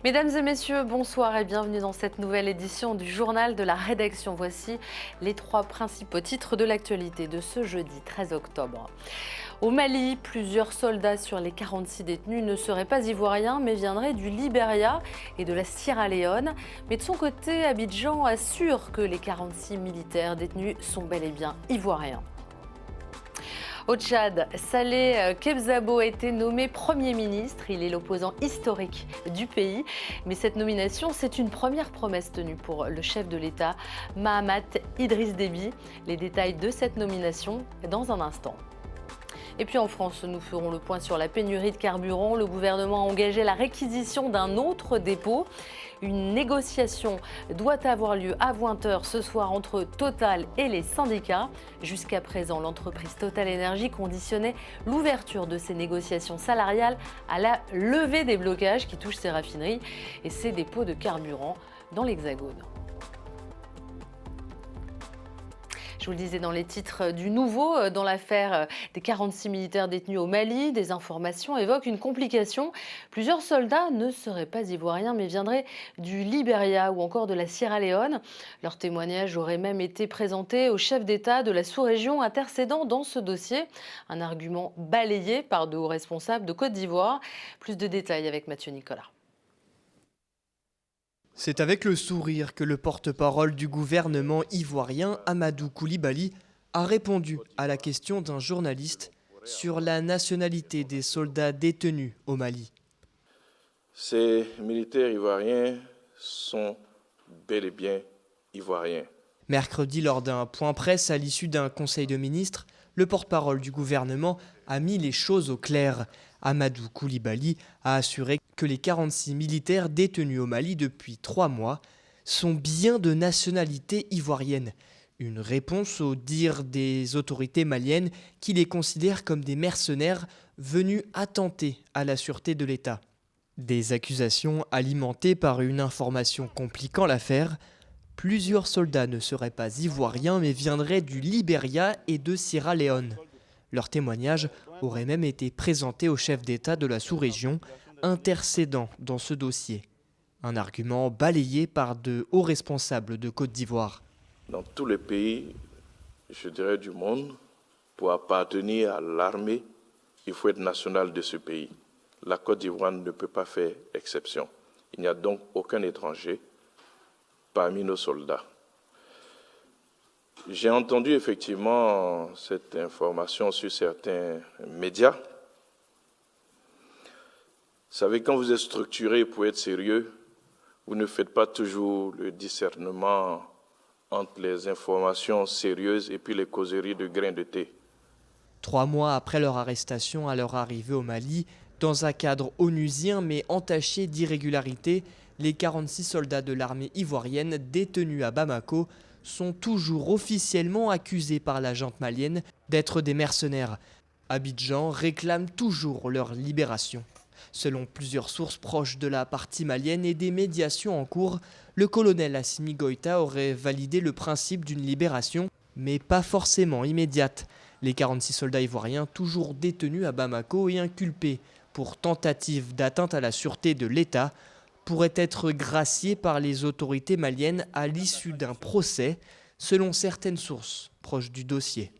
Mesdames et messieurs, bonsoir et bienvenue dans cette nouvelle édition du journal de la rédaction. Voici les trois principaux titres de l'actualité de ce jeudi 13 octobre. Au Mali, plusieurs soldats sur les 46 détenus ne seraient pas ivoiriens mais viendraient du Libéria et de la Sierra Leone. Mais de son côté, Abidjan assure que les 46 militaires détenus sont bel et bien ivoiriens. Au Tchad, Saleh Kebzabo a été nommé Premier ministre. Il est l'opposant historique du pays. Mais cette nomination, c'est une première promesse tenue pour le chef de l'État, Mahamat Idriss Déby. Les détails de cette nomination dans un instant. Et puis en France, nous ferons le point sur la pénurie de carburant. Le gouvernement a engagé la réquisition d'un autre dépôt. Une négociation doit avoir lieu à 20h ce soir entre Total et les syndicats. Jusqu'à présent, l'entreprise Total Énergie conditionnait l'ouverture de ces négociations salariales à la levée des blocages qui touchent ces raffineries et ces dépôts de carburant dans l'Hexagone. Je vous le disais dans les titres du nouveau, dans l'affaire des 46 militaires détenus au Mali, des informations évoquent une complication. Plusieurs soldats ne seraient pas ivoiriens mais viendraient du Libéria ou encore de la Sierra Leone. Leur témoignage aurait même été présenté au chef d'État de la sous-région intercédant dans ce dossier. Un argument balayé par de hauts responsables de Côte d'Ivoire. Plus de détails avec Mathieu Nicolas. C'est avec le sourire que le porte-parole du gouvernement ivoirien, Amadou Coulibaly, a répondu à la question d'un journaliste sur la nationalité des soldats détenus au Mali. Ces militaires ivoiriens sont bel et bien ivoiriens. Mercredi, lors d'un point presse à l'issue d'un conseil de ministres, le porte-parole du gouvernement a mis les choses au clair. Amadou Coulibaly a assuré que les 46 militaires détenus au Mali depuis 3 mois sont bien de nationalité ivoirienne. Une réponse au dire des autorités maliennes qui les considèrent comme des mercenaires venus attenter à la sûreté de l'État. Des accusations alimentées par une information compliquant l'affaire. Plusieurs soldats ne seraient pas ivoiriens mais viendraient du Libéria et de Sierra Leone. Leur témoignage aurait même été présenté au chef d'État de la sous-région, intercédant dans ce dossier. Un argument balayé par de hauts responsables de Côte d'Ivoire. Dans tous les pays, je dirais, du monde, pour appartenir à l'armée, il faut être national de ce pays. La Côte d'Ivoire ne peut pas faire exception. Il n'y a donc aucun étranger parmi nos soldats. J'ai entendu effectivement cette information sur certains médias. Vous savez, quand vous êtes structuré pour être sérieux, vous ne faites pas toujours le discernement entre les informations sérieuses et puis les causeries de grains de thé. 3 mois après leur arrestation à leur arrivée au Mali, dans un cadre onusien mais entaché d'irrégularités, les 46 soldats de l'armée ivoirienne détenus à Bamako sont toujours officiellement accusés par la junte malienne d'être des mercenaires. Abidjan réclame toujours leur libération. Selon plusieurs sources proches de la partie malienne et des médiations en cours, le colonel Assimi Goïta aurait validé le principe d'une libération, mais pas forcément immédiate. Les 46 soldats ivoiriens toujours détenus à Bamako et inculpés pour tentative d'atteinte à la sûreté de l'État pourraient être graciés par les autorités maliennes à l'issue d'un procès, selon certaines sources proches du dossier.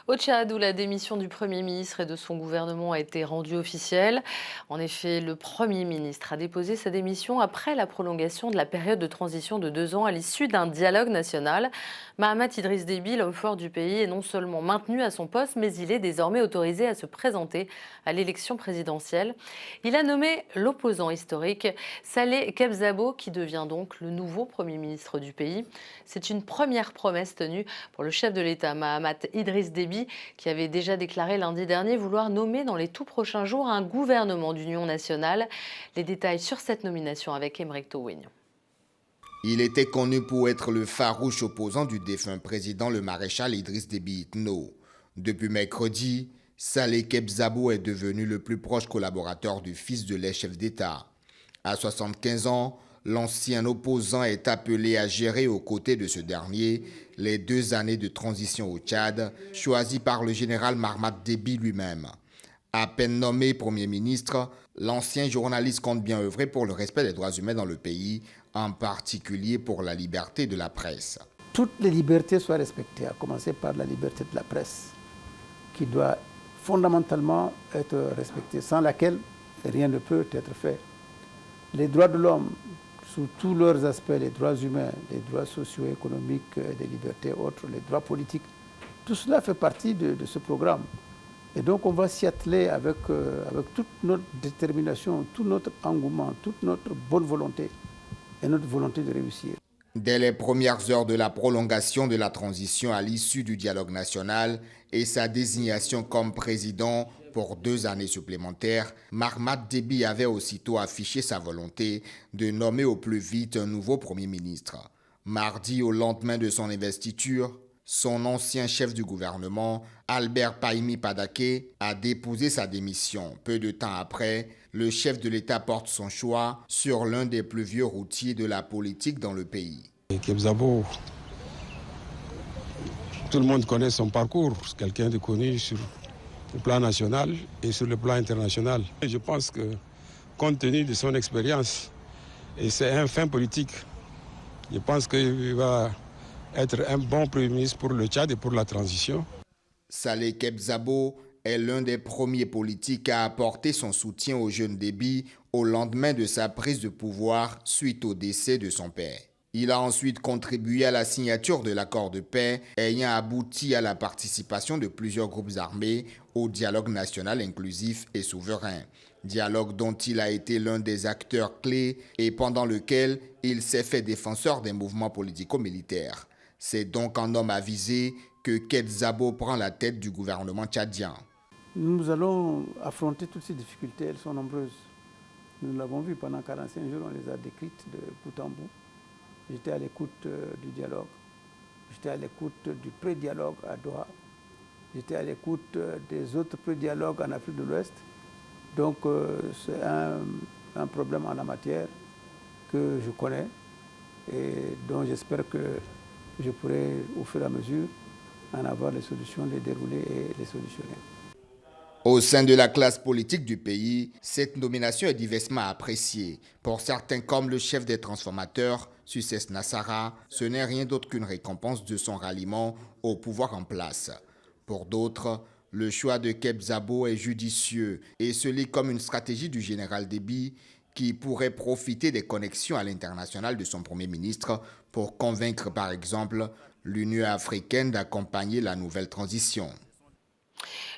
Au Tchad, où la démission du Premier ministre et de son gouvernement a été rendue officielle. En effet, le Premier ministre a déposé sa démission après la prolongation de la période de transition de 2 ans à l'issue d'un dialogue national. Mahamat Idriss Déby, l'homme fort du pays, est non seulement maintenu à son poste, mais il est désormais autorisé à se présenter à l'élection présidentielle. Il a nommé l'opposant historique Saleh Kebzabo, qui devient donc le nouveau Premier ministre du pays. C'est une première promesse tenue pour le chef de l'État, Mahamat Idriss Déby, qui avait déjà déclaré lundi dernier vouloir nommer dans les tout prochains jours un gouvernement d'union nationale. Les détails sur cette nomination avec Emeric Towin. Il était connu pour être le farouche opposant du défunt président, le maréchal Idriss Déby Itno. Depuis mercredi, Saleh Kebzabo est devenu le plus proche collaborateur du fils de l'ex-chef d'État. À 75 ans, l'ancien opposant est appelé à gérer aux côtés de ce dernier les 2 années de transition au Tchad, choisies par le général Mahamat Déby lui-même. À peine nommé Premier ministre, L'ancien journaliste compte bien œuvrer pour le respect des droits humains dans le pays, en particulier pour la liberté de la presse. Toutes les libertés soient respectées, à commencer par la liberté de la presse, qui doit fondamentalement être respectée, sans laquelle rien ne peut être fait. Les droits de l'homme, sous tous leurs aspects, les droits humains, les droits socio-économiques, des libertés autres, les droits politiques, tout cela fait partie de ce programme. Et donc on va s'y atteler avec toute notre détermination, tout notre engouement, toute notre bonne volonté et notre volonté de réussir. Dès les premières heures de la prolongation de la transition à l'issue du dialogue national et sa désignation comme président pour 2 années supplémentaires, Mahamat Déby avait aussitôt affiché sa volonté de nommer au plus vite un nouveau Premier ministre. Mardi, au lendemain de son investiture, son ancien chef du gouvernement, Albert Pahimi Padaké, a déposé sa démission. Peu de temps après, le chef de l'État porte son choix sur l'un des plus vieux routiers de la politique dans le pays. Kep Zabo, tout le monde connaît son parcours, c'est quelqu'un de connu sur le plan national et sur le plan international. Et je pense que, compte tenu de son expérience, et c'est un fin politique, je pense qu'il va être un bon Premier ministre pour le Tchad et pour la transition. Saleh Kep Zabo est l'un des premiers politiques à apporter son soutien au jeune Déby au lendemain de sa prise de pouvoir suite au décès de son père. Il a ensuite contribué à la signature de l'accord de paix ayant abouti à la participation de plusieurs groupes armés au dialogue national inclusif et souverain. Dialogue dont il a été l'un des acteurs clés et pendant lequel il s'est fait défenseur des mouvements politico-militaires. C'est donc un homme avisé que Kep Zabo prend la tête du gouvernement tchadien. Nous allons affronter toutes ces difficultés, elles sont nombreuses. Nous l'avons vu pendant 45 jours, on les a décrites de bout en bout. J'étais à l'écoute du dialogue, j'étais à l'écoute du pré-dialogue à Doha, j'étais à l'écoute des autres pré-dialogues en Afrique de l'Ouest. Donc c'est un problème en la matière que je connais et dont j'espère que je pourrai au fur et à mesure en avoir les solutions, les dérouler et les solutionner. Au sein de la classe politique du pays, cette nomination est diversement appréciée. Pour certains, comme le chef des transformateurs, Succès Nassara, ce n'est rien d'autre qu'une récompense de son ralliement au pouvoir en place. Pour d'autres, le choix de Kep Zabo est judicieux et se lit comme une stratégie du général Déby qui pourrait profiter des connexions à l'international de son Premier ministre pour convaincre par exemple l'Union africaine d'accompagner la nouvelle transition.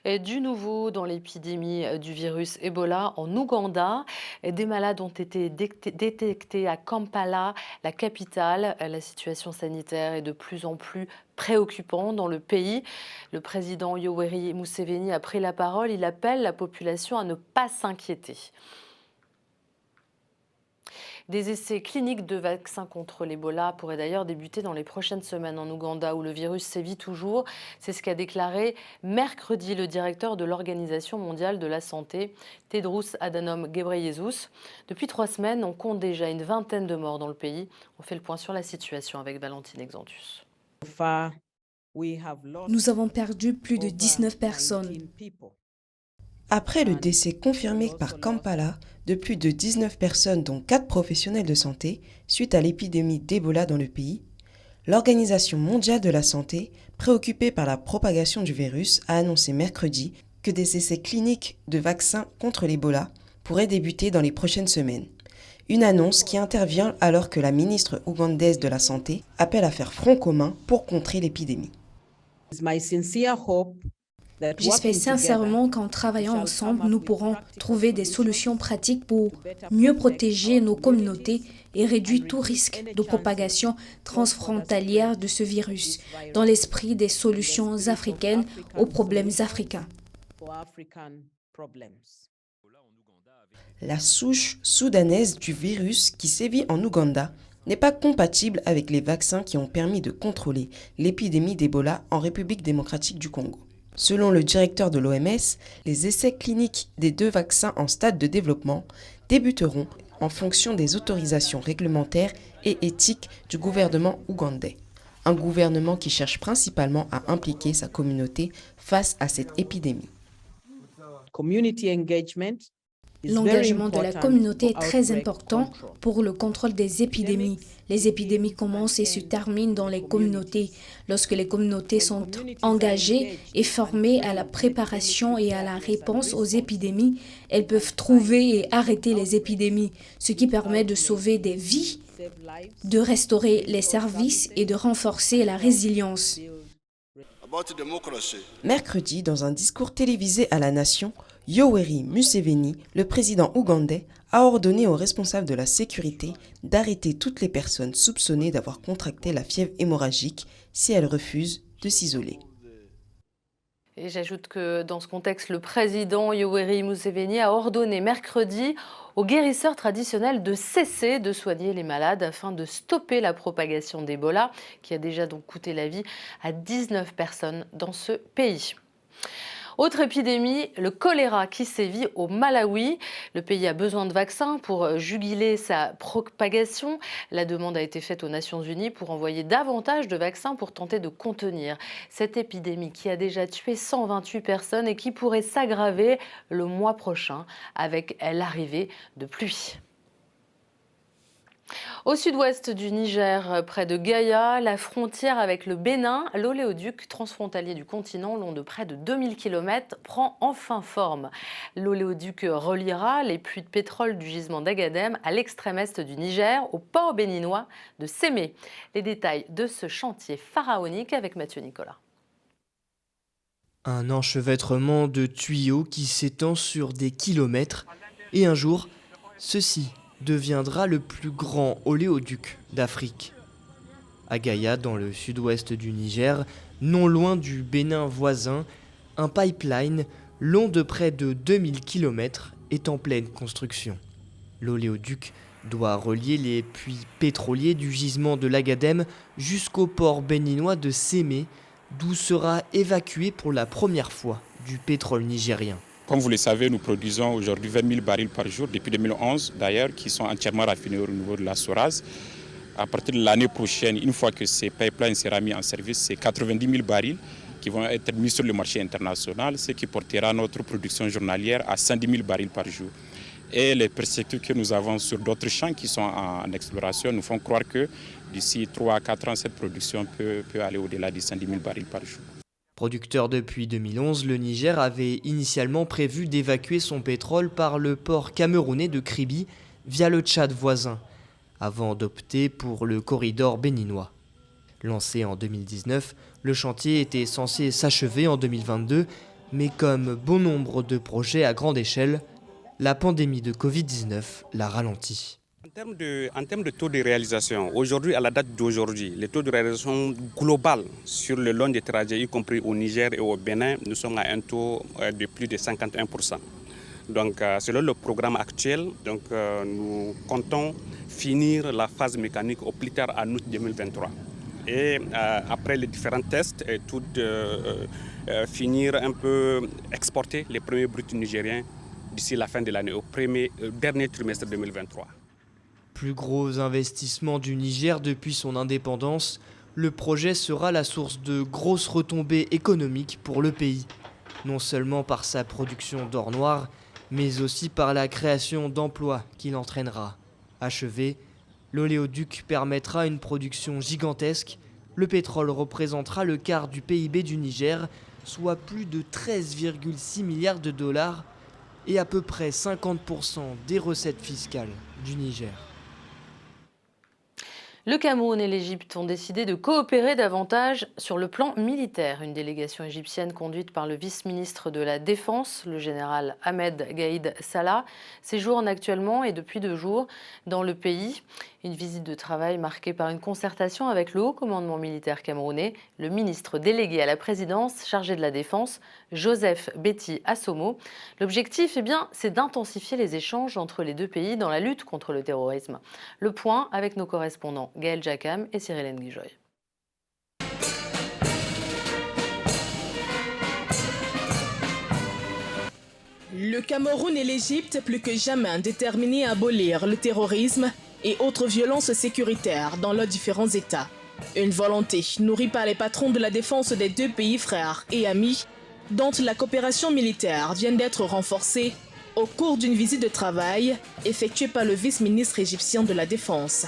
Et du nouveau dans l'épidémie du virus Ebola en Ouganda. Des malades ont été détectés à Kampala, la capitale. La situation sanitaire est de plus en plus préoccupante dans le pays. Le président Yoweri Museveni a pris la parole. Il appelle la population à ne pas s'inquiéter. Des essais cliniques de vaccins contre l'Ebola pourraient d'ailleurs débuter dans les prochaines semaines en Ouganda où le virus sévit toujours. C'est ce qu'a déclaré mercredi le directeur de l'Organisation mondiale de la santé, Tedros Adhanom Ghebreyesus. Depuis 3 semaines, on compte déjà une vingtaine de morts dans le pays. On fait le point sur la situation avec Valentine Exantius. Nous avons perdu plus de 19 personnes. Après le décès confirmé par Kampala de plus de 19 personnes dont 4 professionnels de santé suite à l'épidémie d'Ebola dans le pays, l'Organisation mondiale de la santé, préoccupée par la propagation du virus, a annoncé mercredi que des essais cliniques de vaccins contre l'Ebola pourraient débuter dans les prochaines semaines. Une annonce qui intervient alors que la ministre ougandaise de la Santé appelle à faire front commun pour contrer l'épidémie. J'espère sincèrement qu'en travaillant ensemble, nous pourrons trouver des solutions pratiques pour mieux protéger nos communautés et réduire tout risque de propagation transfrontalière de ce virus, dans l'esprit des solutions africaines aux problèmes africains. La souche soudanaise du virus qui sévit en Ouganda n'est pas compatible avec les vaccins qui ont permis de contrôler l'épidémie d'Ebola en République démocratique du Congo. Selon le directeur de l'OMS, les essais cliniques des 2 vaccins en stade de développement débuteront en fonction des autorisations réglementaires et éthiques du gouvernement ougandais. Un gouvernement qui cherche principalement à impliquer sa communauté face à cette épidémie. L'engagement de la communauté est très important pour le contrôle des épidémies. Les épidémies commencent et se terminent dans les communautés. Lorsque les communautés sont engagées et formées à la préparation et à la réponse aux épidémies, elles peuvent trouver et arrêter les épidémies, ce qui permet de sauver des vies, de restaurer les services et de renforcer la résilience. Mercredi, dans un discours télévisé à la nation, Yoweri Museveni, le président ougandais, a ordonné aux responsables de la sécurité d'arrêter toutes les personnes soupçonnées d'avoir contracté la fièvre hémorragique si elles refusent de s'isoler. Et j'ajoute que dans ce contexte, le président Yoweri Museveni a ordonné mercredi aux guérisseurs traditionnels de cesser de soigner les malades afin de stopper la propagation d'Ebola, qui a déjà donc coûté la vie à 19 personnes dans ce pays. Autre épidémie, le choléra qui sévit au Malawi. Le pays a besoin de vaccins pour juguler sa propagation. La demande a été faite aux Nations Unies pour envoyer davantage de vaccins pour tenter de contenir cette épidémie qui a déjà tué 128 personnes et qui pourrait s'aggraver le mois prochain avec l'arrivée de pluie. Au sud-ouest du Niger, près de Gaïa, la frontière avec le Bénin, l'oléoduc transfrontalier du continent, long de près de 2000 km, prend enfin forme. L'oléoduc reliera les puits de pétrole du gisement d'Agadem à l'extrême est du Niger, au port béninois de Sémé. Les détails de ce chantier pharaonique avec Mathieu Nicolas. Un enchevêtrement de tuyaux qui s'étend sur des kilomètres et un jour, ceci deviendra le plus grand oléoduc d'Afrique. À Gaïa, dans le sud-ouest du Niger, non loin du Bénin voisin, un pipeline long de près de 2000 km est en pleine construction. L'oléoduc doit relier les puits pétroliers du gisement de l'Agadem jusqu'au port béninois de Sémé, d'où sera évacué pour la première fois du pétrole nigérien. Comme vous le savez, nous produisons aujourd'hui 20 000 barils par jour, depuis 2011 d'ailleurs, qui sont entièrement raffinés au niveau de la Soraz. À partir de l'année prochaine, une fois que ces pipelines seront mis en service, c'est 90 000 barils qui vont être mis sur le marché international, ce qui portera notre production journalière à 110 000 barils par jour. Et les perspectives que nous avons sur d'autres champs qui sont en exploration nous font croire que d'ici 3 à 4 ans, cette production peut aller au-delà de 110 000 barils par jour. Producteur depuis 2011, le Niger avait initialement prévu d'évacuer son pétrole par le port camerounais de Kribi via le Tchad voisin, avant d'opter pour le corridor béninois. Lancé en 2019, le chantier était censé s'achever en 2022, mais comme bon nombre de projets à grande échelle, la pandémie de Covid-19 l'a ralenti. En termes de taux de réalisation, aujourd'hui, à la date d'aujourd'hui, les taux de réalisation global sur le long des trajets, y compris au Niger et au Bénin, nous sommes à un taux de plus de 51%. Donc, selon le programme actuel, nous comptons finir la phase mécanique au plus tard en août 2023. Et après les différents tests, finir un peu, exporter les premiers bruts nigériens d'ici la fin de l'année, au dernier trimestre 2023. Plus gros investissement du Niger depuis son indépendance, le projet sera la source de grosses retombées économiques pour le pays, non seulement par sa production d'or noir, mais aussi par la création d'emplois qu'il entraînera. Achevé, l'oléoduc permettra une production gigantesque. Le pétrole représentera le quart du PIB du Niger, soit plus de 13,6 milliards de dollars et à peu près 50% des recettes fiscales du Niger. Le Cameroun et l'Égypte ont décidé de coopérer davantage sur le plan militaire. Une délégation égyptienne conduite par le vice-ministre de la Défense, le général Ahmed Gaïd Salah, séjourne actuellement et depuis 2 jours dans le pays. Une visite de travail marquée par une concertation avec le haut commandement militaire camerounais, le ministre délégué à la présidence chargé de la Défense, Joseph Betty Assomo. L'objectif, c'est d'intensifier les échanges entre les deux pays dans la lutte contre le terrorisme. Le point avec nos correspondants Gaël Jacam et Cyril Nguijoy. Le Cameroun et l'Égypte, plus que jamais déterminés à abolir le terrorisme et autres violences sécuritaires dans leurs différents États. Une volonté nourrie par les patrons de la défense des deux pays frères et amis, dont la coopération militaire vient d'être renforcée au cours d'une visite de travail effectuée par le vice-ministre égyptien de la Défense.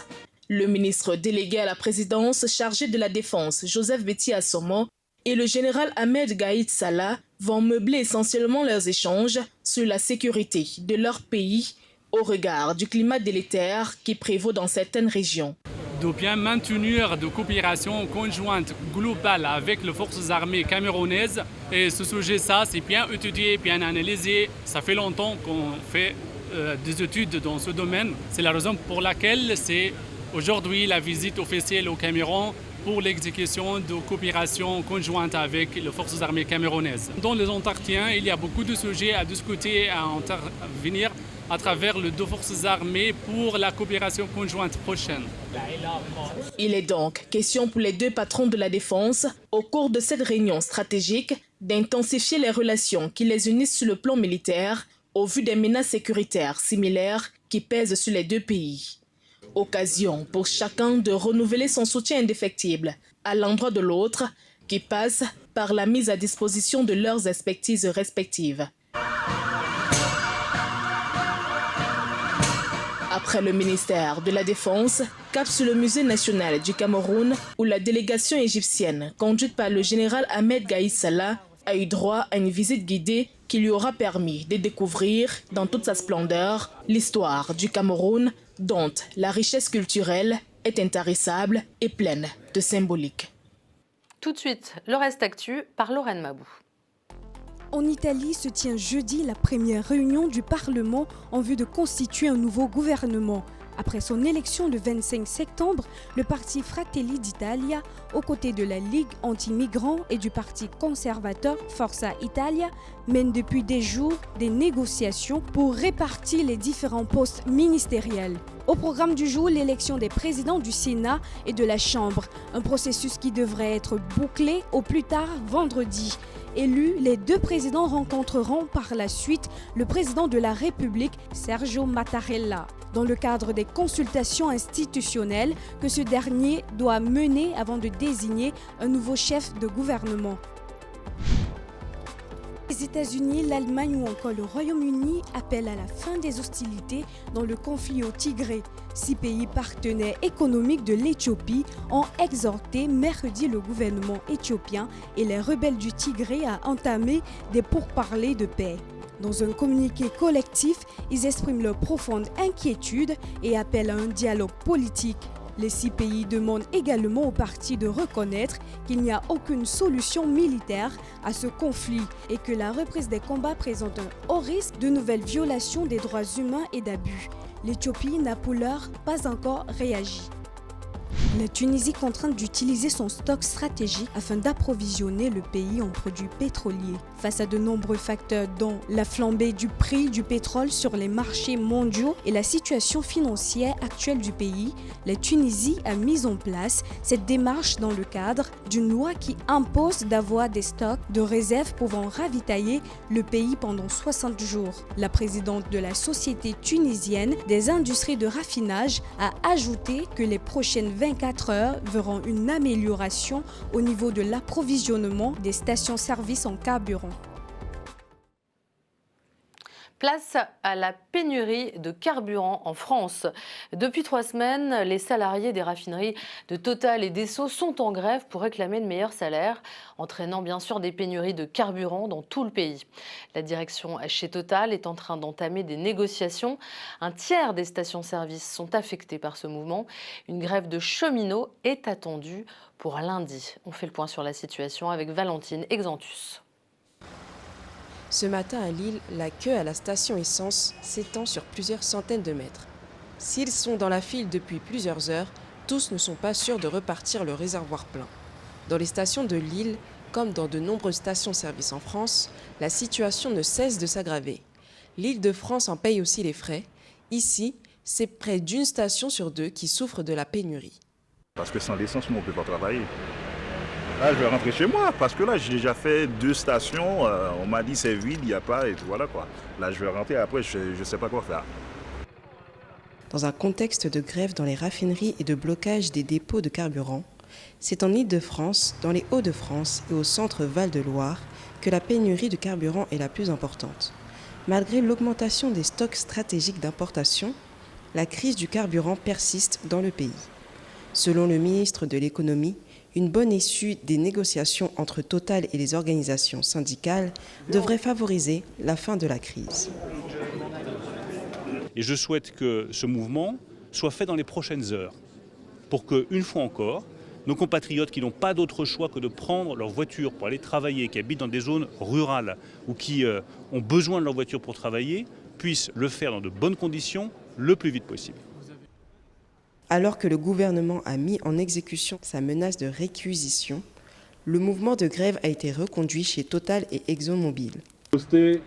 Le ministre délégué à la présidence chargé de la Défense, Joseph Betty Assomo, et le général Ahmed Gaïd Salah vont meubler essentiellement leurs échanges sur la sécurité de leur pays au regard du climat délétère qui prévaut dans certaines régions. De bien maintenir de coopération conjointe globale avec les forces armées camerounaises. Et ce sujet, c'est bien étudié, bien analysé. Ça fait longtemps qu'on fait des études dans ce domaine. C'est la raison pour laquelle c'est aujourd'hui la visite officielle au Cameroun pour l'exécution de coopération conjointe avec les forces armées camerounaises. Dans les entretiens, il y a beaucoup de sujets à discuter, à intervenir à travers les deux forces armées pour la coopération conjointe prochaine. Il est donc question pour les deux patrons de la défense, au cours de cette réunion stratégique, d'intensifier les relations qui les unissent sur le plan militaire au vu des menaces sécuritaires similaires qui pèsent sur les deux pays. Occasion pour chacun de renouveler son soutien indéfectible à l'endroit de l'autre, qui passe par la mise à disposition de leurs expertises respectives. Après le ministère de la Défense, cap sur le musée national du Cameroun, où la délégation égyptienne, conduite par le général Ahmed Gaïd Salah, a eu droit à une visite guidée qui lui aura permis de découvrir, dans toute sa splendeur, l'histoire du Cameroun, dont la richesse culturelle est intarissable et pleine de symbolique. Tout de suite, le reste actu par Lorraine Mabou. En Italie se tient jeudi la première réunion du Parlement en vue de constituer un nouveau gouvernement. Après son élection le 25 septembre, le parti Fratelli d'Italia, aux côtés de la Ligue anti-migrants et du parti conservateur Forza Italia, mène depuis des jours des négociations pour répartir les différents postes ministériels. Au programme du jour, l'élection des présidents du Sénat et de la Chambre, un processus qui devrait être bouclé au plus tard vendredi. Élus, les deux présidents rencontreront par la suite le président de la République, Sergio Mattarella, dans le cadre des consultations institutionnelles que ce dernier doit mener avant de désigner un nouveau chef de gouvernement. Les États-Unis, l'Allemagne ou encore le Royaume-Uni appellent à la fin des hostilités dans le conflit au Tigré. 6 pays partenaires économiques de l'Éthiopie ont exhorté mercredi le gouvernement éthiopien et les rebelles du Tigré à entamer des pourparlers de paix. Dans un communiqué collectif, ils expriment leur profonde inquiétude et appellent à un dialogue politique. Les 6 pays demandent également aux parties de reconnaître qu'il n'y a aucune solution militaire à ce conflit et que la reprise des combats présente un haut risque de nouvelles violations des droits humains et d'abus. L'Éthiopie n'a pour l'heure pas encore réagi. La Tunisie contrainte d'utiliser son stock stratégique afin d'approvisionner le pays en produits pétroliers. Face à de nombreux facteurs dont la flambée du prix du pétrole sur les marchés mondiaux et la situation financière actuelle du pays, la Tunisie a mis en place cette démarche dans le cadre d'une loi qui impose d'avoir des stocks de réserve pouvant ravitailler le pays pendant 60 jours. La présidente de la Société tunisienne des industries de raffinage a ajouté que les prochaines 24 heures verront une amélioration au niveau de l'approvisionnement des stations-service en carburant. Place à la pénurie de carburant en France. Depuis 3 semaines, les salariés des raffineries de Total et d'Esso sont en grève pour réclamer de meilleurs salaires, entraînant bien sûr des pénuries de carburant dans tout le pays. La direction chez Total est en train d'entamer des négociations. Un tiers des stations-service sont affectées par ce mouvement. Une grève de cheminots est attendue pour lundi. On fait le point sur la situation avec Valentine Exantus. Ce matin à Lille, la queue à la station essence s'étend sur plusieurs centaines de mètres. S'ils sont dans la file depuis plusieurs heures, tous ne sont pas sûrs de repartir le réservoir plein. Dans les stations de Lille, comme dans de nombreuses stations-service en France, la situation ne cesse de s'aggraver. L'Île-de-France en paye aussi les frais. Ici, c'est près d'une station sur 2 qui souffre de la pénurie. Parce que sans l'essence, nous, on ne peut pas travailler. Là, je vais rentrer chez moi parce que là, j'ai déjà fait 2 stations. On m'a dit c'est vide, il n'y a pas, et tout, voilà quoi. Là, je vais rentrer, après, je ne sais pas quoi faire. Dans un contexte de grève dans les raffineries et de blocage des dépôts de carburant, c'est en Île-de-France, dans les Hauts-de-France et au centre Val-de-Loire que la pénurie de carburant est la plus importante. Malgré l'augmentation des stocks stratégiques d'importation, la crise du carburant persiste dans le pays. Selon le ministre de l'Économie, une bonne issue des négociations entre Total et les organisations syndicales devrait favoriser la fin de la crise. Et je souhaite que ce mouvement soit fait dans les prochaines heures pour que, une fois encore, nos compatriotes qui n'ont pas d'autre choix que de prendre leur voiture pour aller travailler, qui habitent dans des zones rurales ou qui ont besoin de leur voiture pour travailler, puissent le faire dans de bonnes conditions le plus vite possible. Alors que le gouvernement a mis en exécution sa menace de réquisition, le mouvement de grève a été reconduit chez Total et ExxonMobil.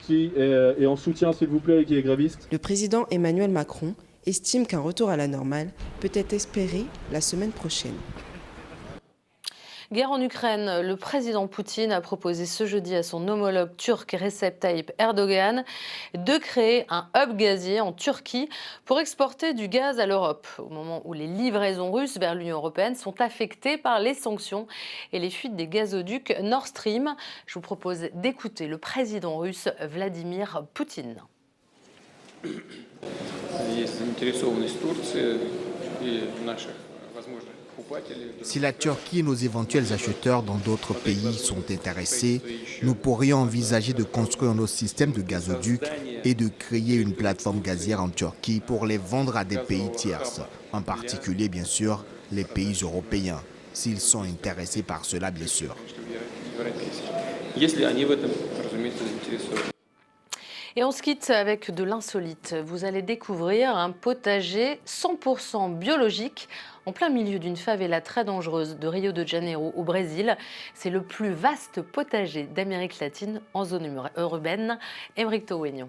Qui est en soutien, s'il vous plaît, et qui est gréviste. Le président Emmanuel Macron estime qu'un retour à la normale peut être espéré la semaine prochaine. Guerre en Ukraine, le président Poutine a proposé ce jeudi à son homologue turc Recep Tayyip Erdogan de créer un hub gazier en Turquie pour exporter du gaz à l'Europe, au moment où les livraisons russes vers l'Union européenne sont affectées par les sanctions et les fuites des gazoducs Nord Stream. Je vous propose d'écouter le président russe Vladimir Poutine. Si la Turquie et nos éventuels acheteurs dans d'autres pays sont intéressés, nous pourrions envisager de construire nos systèmes de gazoducs et de créer une plateforme gazière en Turquie pour les vendre à des pays tierces, en particulier bien sûr les pays européens, s'ils sont intéressés par cela bien sûr. Et on se quitte avec de l'insolite. Vous allez découvrir un potager 100% biologique en plein milieu d'une favela très dangereuse de Rio de Janeiro au Brésil. C'est le plus vaste potager d'Amérique latine en zone urbaine. Émeric Tauegnon.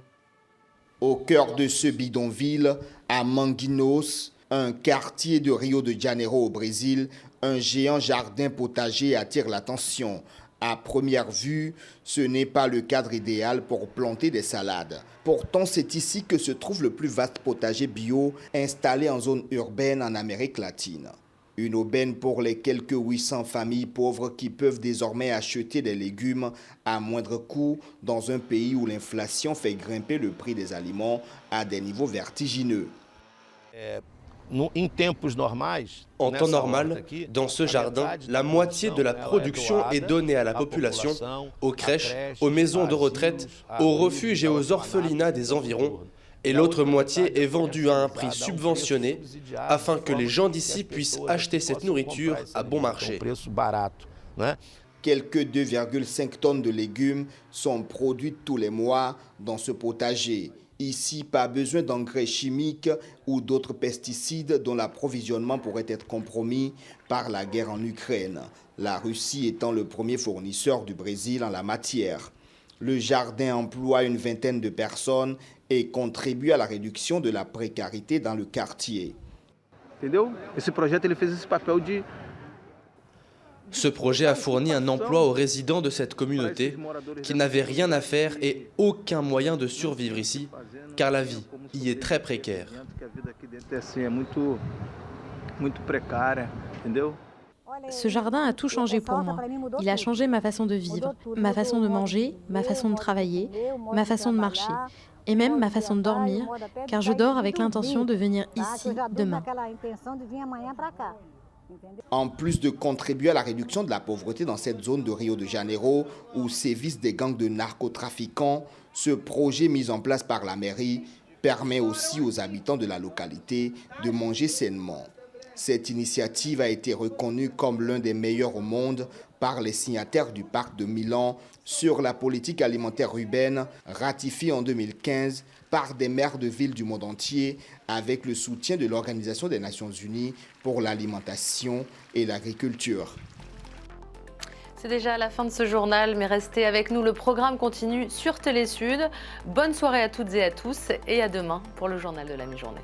Au cœur de ce bidonville, à Manguinhos, un quartier de Rio de Janeiro au Brésil, un géant jardin potager attire l'attention. À première vue, ce n'est pas le cadre idéal pour planter des salades. Pourtant, c'est ici que se trouve le plus vaste potager bio installé en zone urbaine en Amérique latine. Une aubaine pour les quelques 800 familles pauvres qui peuvent désormais acheter des légumes à moindre coût dans un pays où l'inflation fait grimper le prix des aliments à des niveaux vertigineux. En temps normal, dans ce jardin, la moitié de la production est donnée à la population, aux crèches, aux maisons de retraite, aux refuges et aux orphelinats des environs, et l'autre moitié est vendue à un prix subventionné afin que les gens d'ici puissent acheter cette nourriture à bon marché. Quelques 2,5 tonnes de légumes sont produites tous les mois dans ce potager. Ici, pas besoin d'engrais chimiques ou d'autres pesticides dont l'approvisionnement pourrait être compromis par la guerre en Ukraine, la Russie étant le premier fournisseur du Brésil en la matière. Le jardin emploie une vingtaine de personnes et contribue à la réduction de la précarité dans le quartier. Ce projet a fourni un emploi aux résidents de cette communauté qui n'avaient rien à faire et aucun moyen de survivre ici, car la vie y est très précaire. Ce jardin a tout changé pour moi. Il a changé ma façon de vivre, ma façon de manger, ma façon de travailler, ma façon de marcher et même ma façon de dormir, car je dors avec l'intention de venir ici demain. En plus de contribuer à la réduction de la pauvreté dans cette zone de Rio de Janeiro où sévissent des gangs de narcotrafiquants, ce projet mis en place par la mairie permet aussi aux habitants de la localité de manger sainement. Cette initiative a été reconnue comme l'un des meilleurs au monde par les signataires du Pacte de Milan sur la politique alimentaire urbaine, ratifié en 2015 par des maires de villes du monde entier avec le soutien de l'Organisation des Nations Unies pour l'alimentation et l'agriculture. C'est déjà la fin de ce journal, mais restez avec nous, le programme continue sur Télé Sud. Bonne soirée à toutes et à tous et à demain pour le journal de la mi-journée.